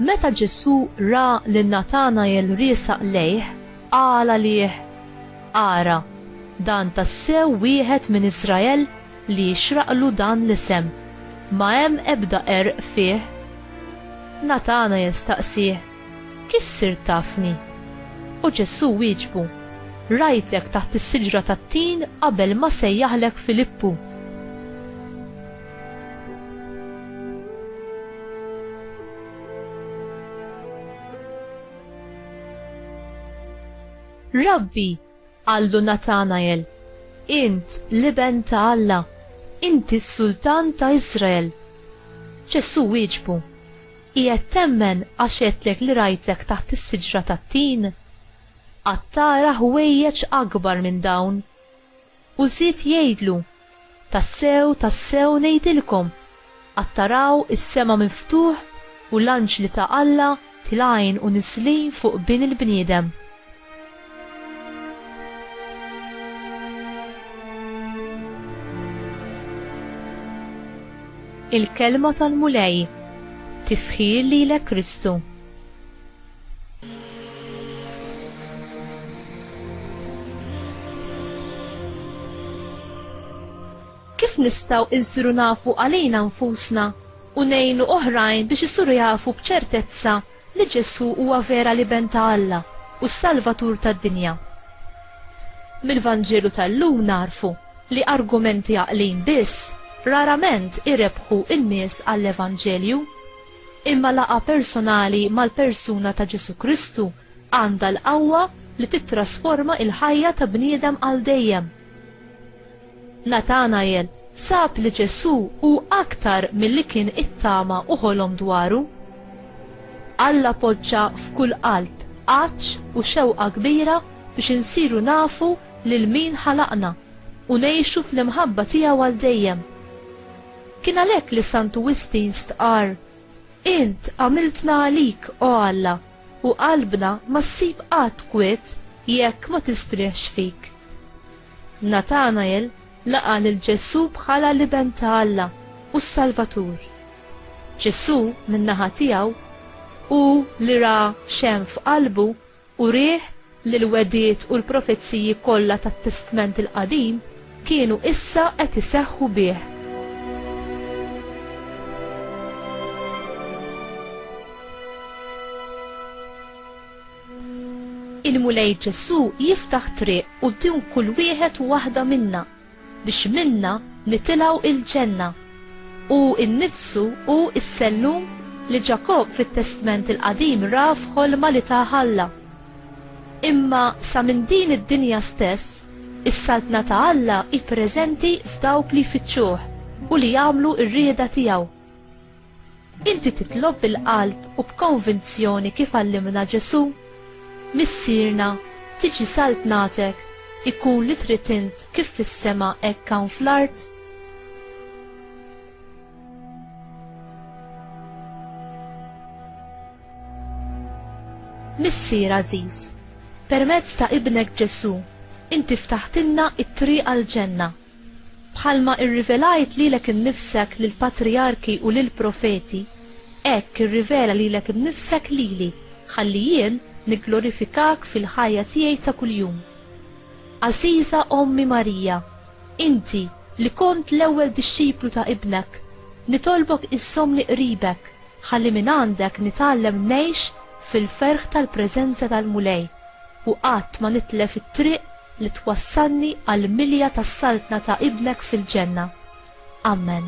Meta Ġesu ra lil Natanael riesaq lejh, qal għalih: ara, dan tassew wieħed minn Iżrael li jixraqlu dan l-isem, ma hemm ebda erq fih. Natanael staqsih: kif sirt tafni? U Ġesu wieġbu: rajtek taħt is-siġra tat-tin qabel ma sejjaħlek Filippu. Rabbi, għallu Natanael, int liben ta' Alla, inti s-Sultan ta' Izrael. Ġesu wieġbu: qiegħed temmen għax għedtlek li rajtek taħt is-siġra tat-tin? Għattara ħwejjeġ akbar minn dawn. U żied jgħidlu: tassew ngħidilkom, għattaraw is-sema miftuħ u l-anġli ta' Alla tilgħin u niżlin fuq bin il-bniedem. Il-kelma tal-mulej, tifħir lilek Kristu. Kif nistgħu insiru nafu għalina nfusna u ngħinu oħrajn biex isiru jafu b'ċertezza li Ġesu huwa vera liben ta' Alla u s-Salvatur tad-dinja? Mill-Vanġelu tal-lum narfu li argumenti għaqlin biss rarament irebħu n-nies għall-Evanġelju, imma laqa personali mal-persuna ta' Ġesu Kristu għandha l-qawwa li titrasforma il-ħajja ta' bniedem għal dejjem. Natanael sab li Ġesu hu aktar milli kien ittama u ħolom dwaru. Alla poġġa f'kull qalb għaġġ u xewqa kbira biex insiru nafu lil min ħalaqna u ngħixu fl-imħabba tiegħu għal dejjem. Kien għalhekk li Santu Wistin stqar: int għamiltna għalik, o Alla, u qalbna ma ssib qatt kwiet jekk ma tistrieħx fik. Natanael laqa lil Ġesu bħala liben ta' Alla u s-Salvatur. Ġesu min-naħa tiegħu u li ra xem f'qalbu u rieħ li l-wediet u l-profezziji kollha tat-Testament il-Qadim kienu issa qed iseħħu bih. Il-mulej Ġesu jiftaħ triq quddiem kull wieħed u waħda minna biex minna nitilgħu il-ġenna u nnifsu u s-sellum li Ġakob fit-Testament il-Qadim ra f'ħolma li ta' Alla. Imma sa minn din id-dinja stess, is-saltna ta' Alla ippreżenti f'dawk li jfittxuh u li jagħmlu r-rieda tiegħu. Inti titlob bil-qalb u b'konvinzjoni kif għallimna Ġesu? Missierna tiġi saltnatek ikun li trid int kif fis-sema hekk hawn fl-art? Missier Aziz, permezz ta' ibnek Ġesu, inti ftaħtilna it-triq għall-ġenna. Bħalma irrivelajt lilek innifsek lill-patriarki u lill-profeti, hekk irrivela lilek innifsek lili, ħalli jien nigglorifikak fil-ħajja tiegħi ta' kuljum. Aziza Ommi Marija, inti li kont l-ewwel dixxiplu ta' ibnek, nitolbok issomni qribek ħalli minn għandek nitgħallem ngħix fil-ferħ tal-preżenza tal-mulej u qatt ma nitlef it-triq li twassalni għall-milja tas-saltna ta' ibnek fil-ġenna. Amen.